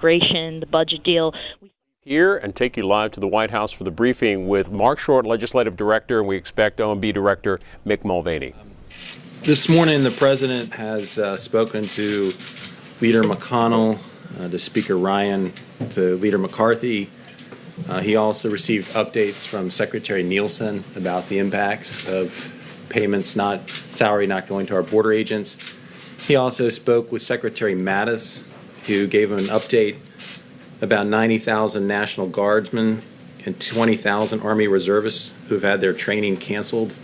immigration, the budget deal. Here and take you live to the White House for the briefing with Marc Short, Legislative Director, and we expect OMB Director Mick Mulvaney. This morning, the President has spoken to Leader McConnell, to Speaker Ryan, to Leader McCarthy. He also received updates from Secretary Nielsen about the impacts of payments salary not going to our border agents. He also spoke with Secretary Mattis, who gave him an update about 90,000 National Guardsmen and 20,000 Army reservists who have had their training canceled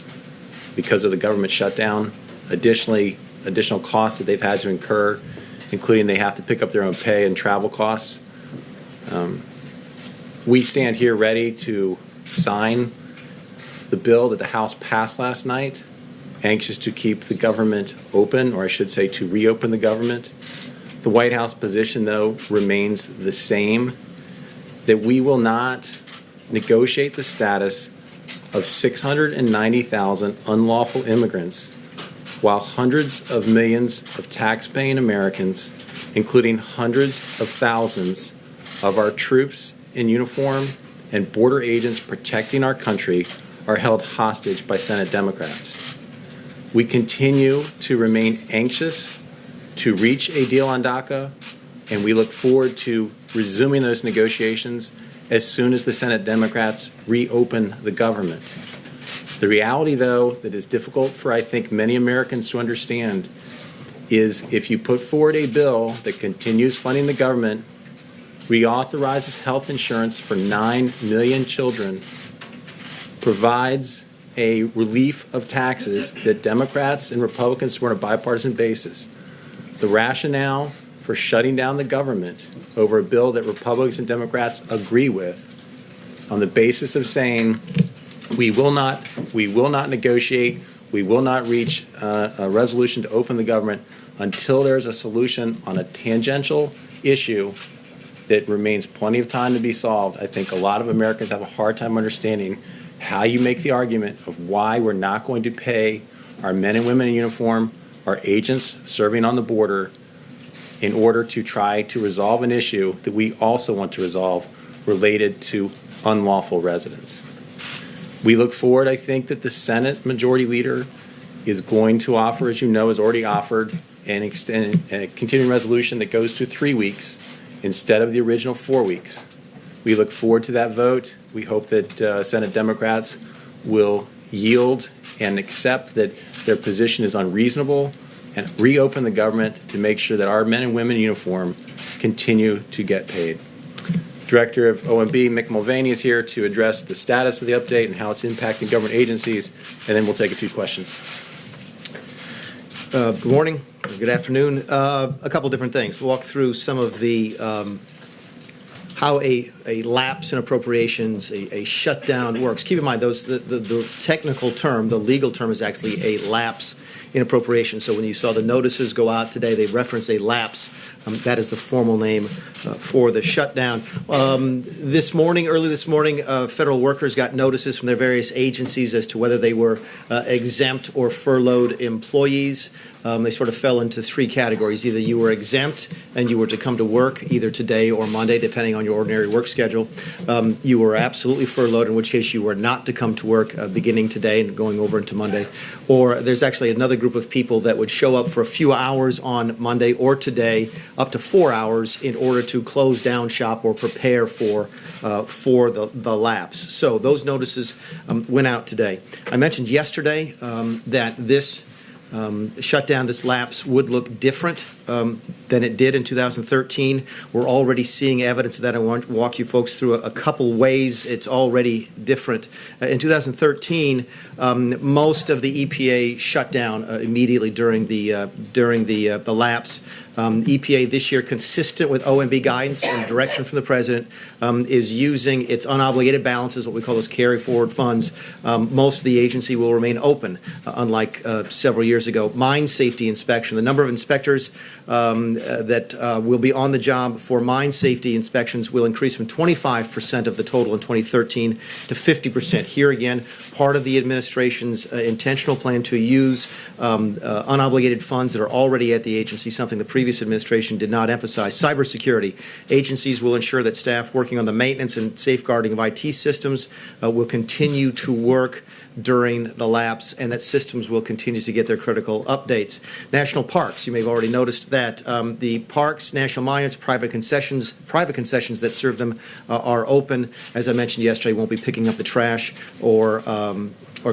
because of the government shutdown. Additionally, additional costs that they've had to incur, including they have to pick up their own pay and travel costs. We stand here ready to sign the bill that the House passed last night, anxious to keep the government open, or I should say to reopen the government. The White House position, though, remains the same, that we will not negotiate the status of 690,000 unlawful immigrants while hundreds of millions of tax-paying Americans, including hundreds of thousands of our troops in uniform and border agents protecting our country, are held hostage by Senate Democrats. We continue to remain anxious to reach a deal on DACA, and we look forward to resuming those negotiations as soon as the Senate Democrats reopen the government. The reality, though, that is difficult for, I think, many Americans to understand is if you put forward a bill that continues funding the government, reauthorizes health insurance for 9 million children, provides a relief of taxes that Democrats and Republicans support on a bipartisan basis, the rationale for shutting down the government over a bill that Republicans and Democrats agree with on the basis of saying we will not negotiate, we will not reach a resolution to open the government until there's a solution on a tangential issue that remains plenty of time to be solved. I think a lot of Americans have a hard time understanding how you make the argument of why we're not going to pay our men and women in uniform, our agents serving on the border, in order to try to resolve an issue that we also want to resolve related to unlawful residents. We look forward, I think, that the Senate Majority Leader is going to offer, as you know, has already offered a continuing resolution that goes to 3 weeks instead of the original 4 weeks. We look forward to that vote. We hope that Senate Democrats will yield and accept that their position is unreasonable and reopen the government to make sure that our men and women in uniform continue to get paid. Director of OMB, Mick Mulvaney, is here to address the status of the update and how it's impacting government agencies, and then we'll take a few questions. Good morning. Good afternoon. A couple different things. We'll walk through some of the how a lapse in appropriations, a shutdown works. Keep in mind, the technical term, the legal term, is actually a lapse in appropriation. So when you saw the notices go out today, they reference a lapse. That is the formal name for the shutdown. Early this morning, federal workers got notices from their various agencies as to whether they were exempt or furloughed employees. They sort of fell into three categories. Either you were exempt and you were to come to work either today or Monday, depending on your ordinary work schedule. You were absolutely furloughed, in which case you were not to come to work beginning today and going over into Monday. Or there's actually another group of people that would show up for a few hours on Monday or today, up to 4 hours, in order to close down shop or prepare for the lapse. So those notices went out today. I mentioned yesterday that this shutdown, this lapse, would look different than it did in 2013. We're already seeing evidence of that. I want to walk you folks through a couple ways it's already different. In 2013, most of the EPA shut down immediately during the lapse. EPA this year, consistent with OMB guidance and direction from the President, is using its unobligated balances, what we call those carry forward funds. Most of the agency will remain open, unlike several years ago. Mine safety inspection, the number of inspectors that will be on the job for mine safety inspections will increase from 25% of the total in 2013 to 50%. Here again, part of the administration's intentional plan to use unobligated funds that are already at the agency, something the previous previous administration did not emphasize. Cybersecurity. Agencies will ensure that staff working on the maintenance and safeguarding of IT systems will continue to work during the lapse, and that systems will continue to get their critical updates. National parks, you may have already noticed that the parks, national monuments, private concessions that serve them are open. As I mentioned yesterday, won't be picking up the trash or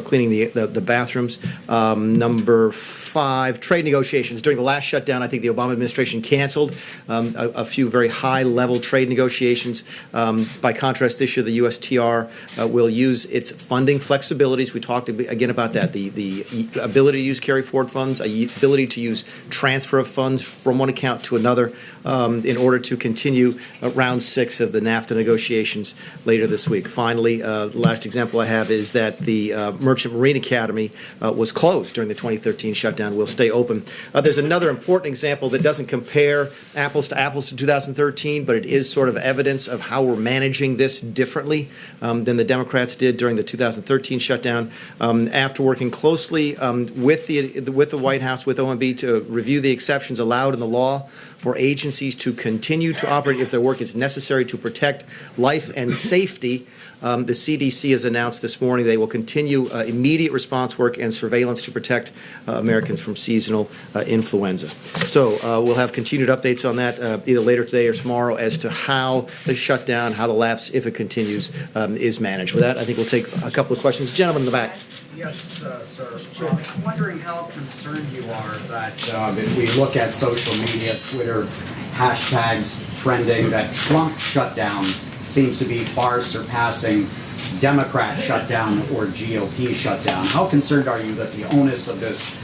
cleaning the bathrooms. Number 5, trade negotiations. During the last shutdown, I think the Obama administration canceled a few very high-level trade negotiations. By contrast, this year the USTR will use its funding flexibilities. We talked again about that, the ability to use carry-forward funds, ability to use transfer of funds from one account to another in order to continue round 6 of the NAFTA negotiations later this week. Finally, the last example I have is that the Merchant Marine Academy was closed during the 2013 shutdown. Will stay open. There's another important example that doesn't compare apples to apples to 2013, but it is sort of evidence of how we're managing this differently than the Democrats did during the 2013 shutdown. After working closely with the White House, with OMB, to review the exceptions allowed in the law for agencies to continue to operate if their work is necessary to protect life and safety, the CDC has announced this morning they will continue immediate response work and surveillance to protect Americans from seasonal influenza. So we'll have continued updates on that either later today or tomorrow as to how the shutdown, how the lapse, if it continues, is managed. With that, I think we'll take a couple of questions. Gentleman in the back. Yes, sir. I'm wondering how concerned you are that if we look at social media, Twitter, hashtags trending, that Trump shutdown seems to be far surpassing Democrat shutdown or GOP shutdown. How concerned are you that the onus of this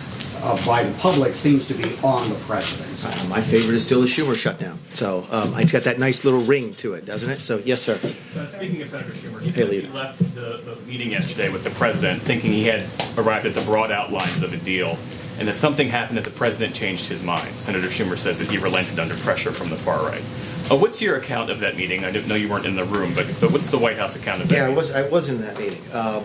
by the public seems to be on the president? My favorite is still the Schumer shutdown. So it's got that nice little ring to it, doesn't it? So, yes, sir. Speaking of Senator Schumer, he says he left the meeting yesterday with the president thinking he had arrived at the broad outlines of a deal, and that something happened that the president changed his mind. Senator Schumer says that he relented under pressure from the far right. What's your account of that meeting? I didn't know you weren't in the room, but what's the White House account of that meeting? I was in that meeting,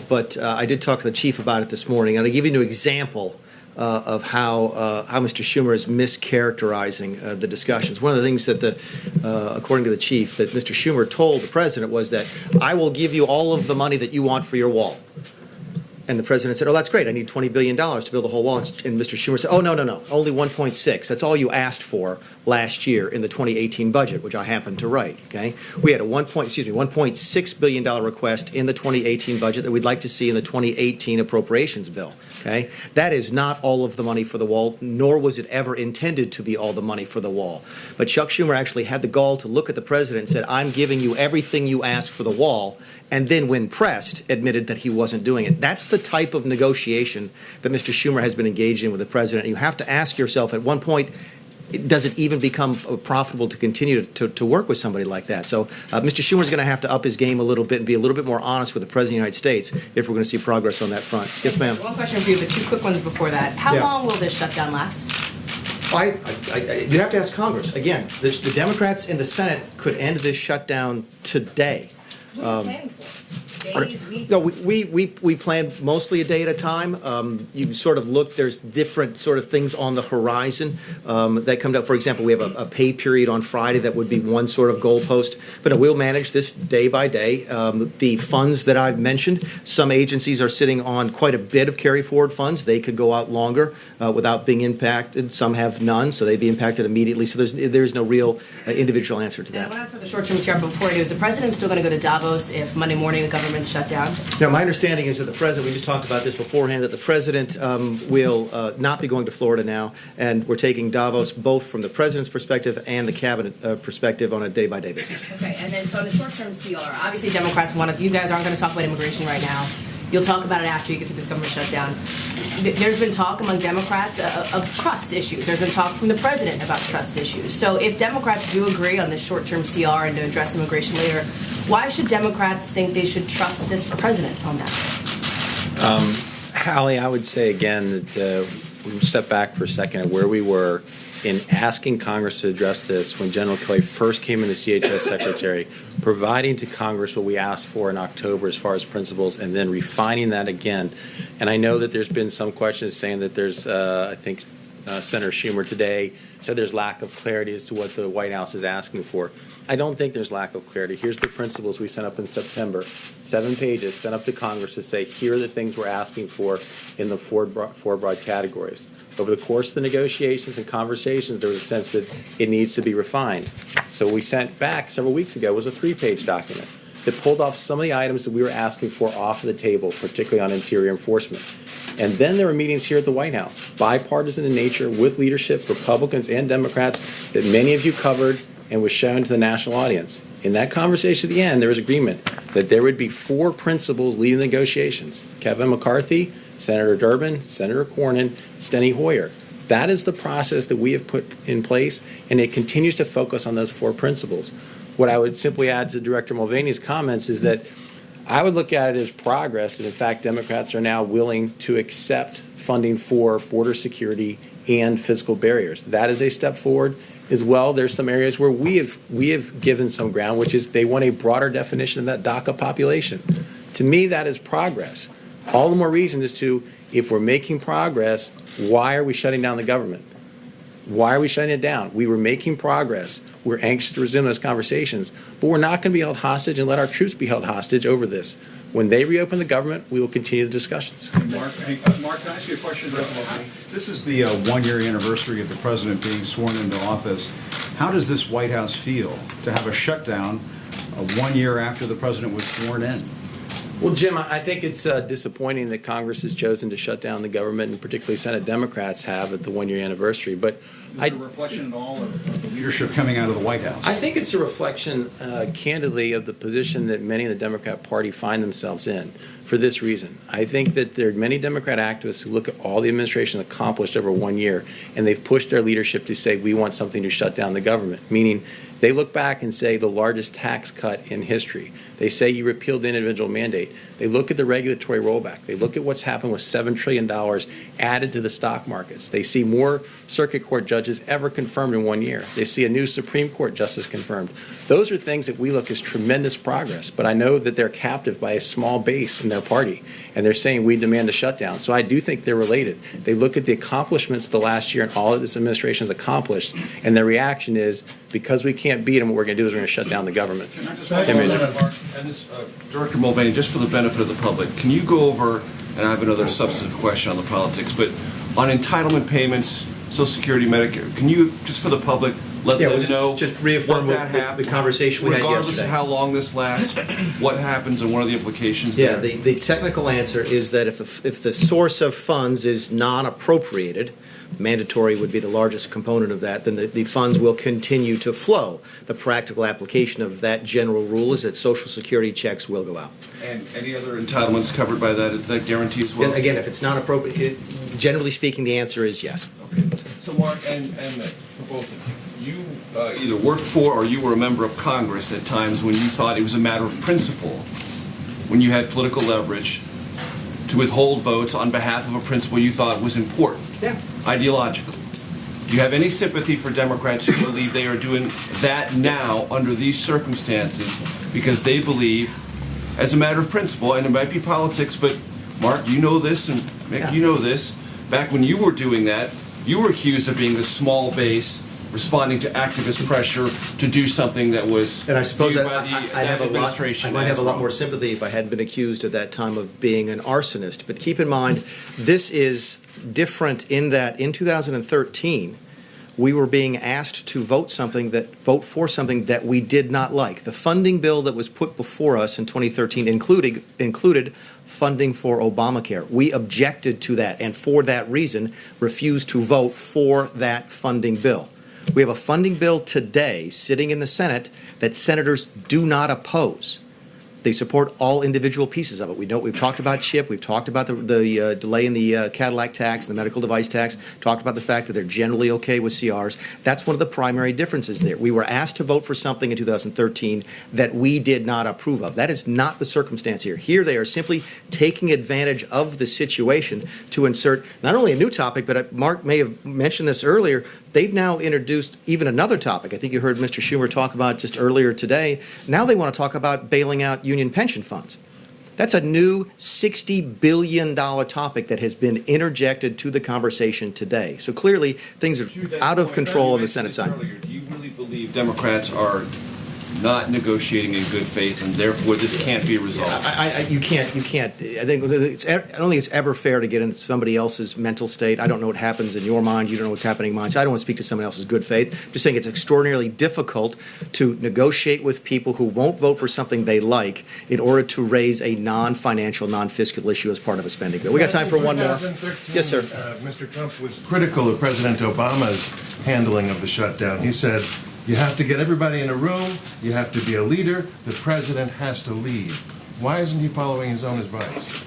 but I did talk to the chief about it this morning, and I'll give you an example of how Mr. Schumer is mischaracterizing the discussions. One of the things that, according to the chief, that Mr. Schumer told the president was that I will give you all of the money that you want for your wall. And the president said, oh, that's great. I need $20 billion to build a whole wall. And Mr. Schumer said, oh, no, only 1.6. That's all you asked for last year in the 2018 budget, which I happened to write. Okay, we had a $1.6 billion request in the 2018 budget that we'd like to see in the 2018 appropriations bill. Okay, that is not all of the money for the wall, nor was it ever intended to be all the money for the wall. But Chuck Schumer actually had the gall to look at the president and said, I'm giving you everything you asked for the wall, and then when pressed, admitted that he wasn't doing it. That's the type of negotiation that Mr. Schumer has been engaged in with the president. You have to ask yourself at one point, does it even become profitable to continue to work with somebody like that? So Mr. Schumer is going to have to up his game a little bit and be a little bit more honest with the President of the United States if we're going to see progress on that front. Yes, ma'am. One question for you, but two quick ones before that. How long will this shutdown last? You have to ask Congress. Again, the Democrats in the Senate could end this shutdown today. What are you planning for? Days, weeks? No, we plan mostly a day at a time. You sort of look, there's different sort of things on the horizon that come up. For example, we have a pay period on Friday that would be one sort of goalpost. But we'll manage this day by day. The funds that I've mentioned, some agencies are sitting on quite a bit of carry-forward funds. They could go out longer without being impacted. Some have none, so they'd be impacted immediately. So there's no real individual answer to that. I want to ask for the short-term CR before it is the president still going to go to Davos if Monday morning the government shut down? Now, my understanding is that the president, we just talked about this beforehand, that the president will not be going to Florida now, and we're taking Davos both from the president's perspective and the cabinet perspective on a day-by-day basis. Okay, and then so on the short-term CR, obviously Democrats you guys aren't going to talk about immigration right now. You'll talk about it after you get through this government shutdown. There's been talk among Democrats of trust issues. There's been talk from the president about trust issues. So if Democrats do agree on this short-term CR and to address immigration later, why should Democrats think they should trust this president on that? Hallie, I would say again that we step back for a second at where we were in asking Congress to address this when General Kelly first came in as DHS Secretary, providing to Congress what we asked for in October as far as principles, and then refining that again. And I know that there's been some questions saying that there's, I think, Senator Schumer today said there's lack of clarity as to what the White House is asking for. I don't think there's lack of clarity. Here's the principles we sent up in September, 7 pages sent up to Congress to say, here are the things we're asking for in the four broad categories. Over the course of the negotiations and conversations, there was a sense that it needs to be refined. So we sent back several weeks ago was a 3-page document that pulled off some of the items that we were asking for off of the table, particularly on interior enforcement. And then there were meetings here at the White House, bipartisan in nature, with leadership, Republicans and Democrats, that many of you covered and was shown to the national audience. In that conversation at the end, there was agreement that there would be 4 principles leading the negotiations. Kevin McCarthy, Senator Durbin, Senator Cornyn, Steny Hoyer. That is the process that we have put in place, and it continues to focus on those 4 principles. What I would simply add to Director Mulvaney's comments is that I would look at it as progress, and in fact, Democrats are now willing to accept funding for border security and physical barriers. That is a step forward. As well, there's some areas where we have given some ground, which is they want a broader definition of that DACA population. To me, that is progress. All the more reason as to, if we're making progress, why are we shutting down the government? Why are we shutting it down? We were making progress. We're anxious to resume those conversations, but we're not going to be held hostage and let our troops be held hostage over this. When they reopen the government, we will continue the discussions. Marc, can I ask you a question about this is the 1-year anniversary of the president being sworn into office. How does this White House feel to have a shutdown 1 year after the president was sworn in? Well, Jim, I think it's disappointing that Congress has chosen to shut down the government, and particularly Senate Democrats have at the 1-year anniversary. But is it a reflection at all of the leadership coming out of the White House? I think it's a reflection, candidly, of the position that many in the Democrat Party find themselves in for this reason. I think that there are many Democrat activists who look at all the administration accomplished over 1 year, and they've pushed their leadership to say, we want something to shut down the government, meaning they look back and say the largest tax cut in history. They say you repealed the individual mandate. They look at the regulatory rollback. They look at what's happened with $7 trillion added to the stock markets. They see more circuit court judges ever confirmed in 1 year. They see a new Supreme Court justice confirmed. Those are things that we look as tremendous progress, but I know that they're captive by a small base in their party, and they're saying we demand a shutdown. So I do think they're related. They look at the accomplishments of the last year and all that this administration has accomplished, and their reaction is, because we can't beat them, what we're going to do is we're going to shut down the government. Can I just And this, Director Mulvaney, just for the benefit of the public, can you go over, and I have another substantive question on the politics, but on entitlement payments, Social Security, Medicare, can you, just for the public, let them know just reaffirm what that happened, the conversation we had yesterday. regardless of how long this lasts, what happens and what are the implications Yeah, there? the technical answer is that if the source of funds is non-appropriated, mandatory would be the largest component of that, then the funds will continue to flow. The practical application of that general rule is that Social Security checks will go out. And any other entitlements covered by that guarantee as well? Again, if it's not appropriate, generally speaking, the answer is yes. Okay. So, Marc and Mick, for both of you, either worked for or you were a member of Congress at times when you thought it was a matter of principle, when you had political leverage to withhold votes on behalf of a principle you thought was important, ideologically. Do you have any sympathy for Democrats who believe they are doing that now under these circumstances because they believe, as a matter of principle, and it might be politics, but Marc, you know this, and Mick, you know this, back when you were doing that, you were accused of being the small base responding to activist pressure to do something that was And I suppose viewed that by the I administration. might have as a lot well. more sympathy if I hadn't been accused at that time of being an arsonist. But keep in mind, this is different in that in 2013, we were being asked to vote for something that we did not like. The funding bill that was put before us in 2013 included funding for Obamacare. We objected to that, and for that reason, refused to vote for that funding bill. We have a funding bill today sitting in the Senate that senators do not oppose. They support all individual pieces of it. We've talked about CHIP. We've talked about the delay in the Cadillac tax, the medical device tax. Talked about the fact that they're generally okay with CRs. That's one of the primary differences there. We were asked to vote for something in 2013 that we did not approve of. That is not the circumstance here. Here they are simply taking advantage of the situation to insert not only a new topic, but Marc may have mentioned this earlier, they've now introduced even another topic. I think you heard Mr. Schumer talk about just earlier today. Now they want to talk about bailing out union pension funds. That's a new $60 billion topic that has been interjected to the conversation today. So clearly, things are out of control on the Senate side. Do you really believe Democrats are not negotiating in good faith, and therefore this can't be resolved? You can't. I don't think it's ever fair to get into somebody else's mental state. I don't know what happens in your mind. You don't know what's happening in mine. So I don't want to speak to someone else's good faith. I'm just saying it's extraordinarily difficult to negotiate with people who won't vote for something they like in order to raise a non-financial, non-fiscal issue as part of a spending bill. We got time for one more. Yes, sir. Mr. Trump was critical of President Obama's handling of the shutdown. He said, you have to get everybody in a room. You have to be a leader. The president has to lead. Why isn't he following his own advice?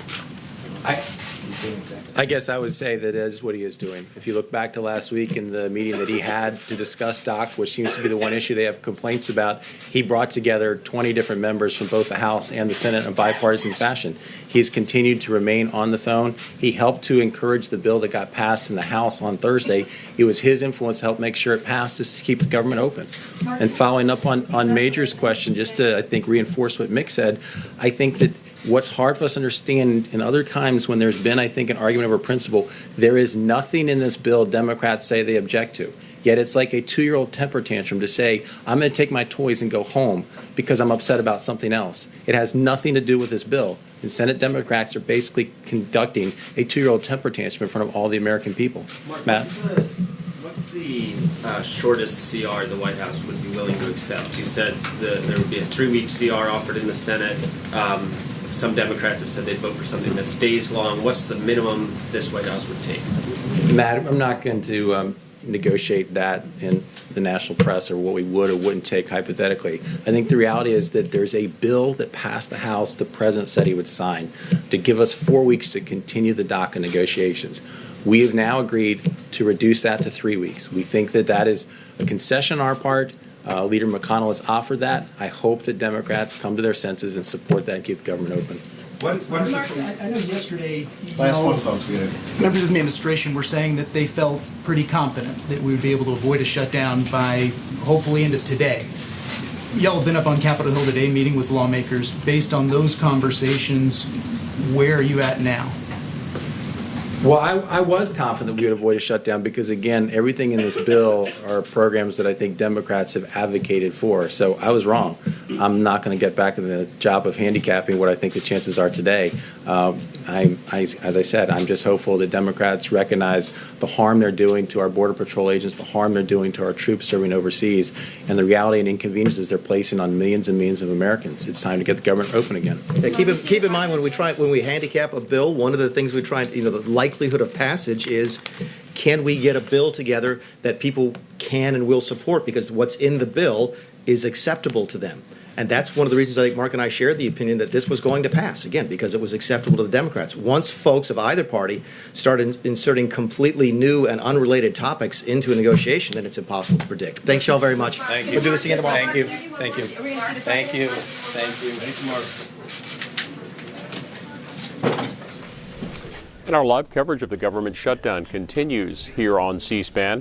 I guess I would say that is what he is doing. If you look back to last week in the meeting that he had to discuss DOC, which seems to be the one issue they have complaints about, he brought together 20 different members from both the House and the Senate in a bipartisan fashion. He's continued to remain on the phone. He helped to encourage the bill that got passed in the House on Thursday. It was his influence to help make sure it passed to keep the government open. And following up on Major's question, just to, I think, reinforce what Mick said, I think that what's hard for us to understand in other times when there's been, I think, an argument over principle, there is nothing in this bill Democrats say they object to. Yet it's like a 2-year-old temper tantrum to say, I'm going to take my toys and go home because I'm upset about something else. It has nothing to do with this bill. And Senate Democrats are basically conducting a 2-year-old temper tantrum in front of all the American people. Marc, Matt? What's the shortest CR the White House would be willing to accept? You said there would be a 3-week CR offered in the Senate. Some Democrats have said they'd vote for something that's days long. What's the minimum this White House would take? Matt, I'm not going to negotiate that in the national press or what we would or wouldn't take hypothetically. I think the reality is that there's a bill that passed the House the president said he would sign to give us 4 weeks to continue the DACA negotiations. We have now agreed to reduce that to 3 weeks. We think that that is a concession on our part. Leader McConnell has offered that. I hope that Democrats come to their senses and support that and keep the government open. Marc, I know yesterday, members of the administration were saying that they felt pretty confident that we would be able to avoid a shutdown by hopefully end of today. Y'all have been up on Capitol Hill today meeting with lawmakers. Based on those conversations, where are you at now? Well, I was confident we would avoid a shutdown because, again, everything in this bill are programs that I think Democrats have advocated for. So I was wrong. I'm not going to get back in the job of handicapping what I think the chances are today. As I said, I'm just hopeful that Democrats recognize the harm they're doing to our Border Patrol agents, the harm they're doing to our troops serving overseas, and the reality and inconveniences they're placing on millions and millions of Americans. It's time to get the government open again. Yeah, keep in mind when we handicap a bill, one of the things we try, the likelihood of passage is, can we get a bill together that people can and will support because what's in the bill is acceptable to them. And that's one of the reasons I think Marc and I shared the opinion that this was going to pass, again, because it was acceptable to the Democrats. Once folks of either party start inserting completely new and unrelated topics into a negotiation, then it's impossible to predict. Thanks, y'all, very much. Thank you. We'll do this again tomorrow. Thank you. Thank you. Thank you. Thank you. Thank you, Marc. And our live coverage of the government shutdown continues here on C-SPAN.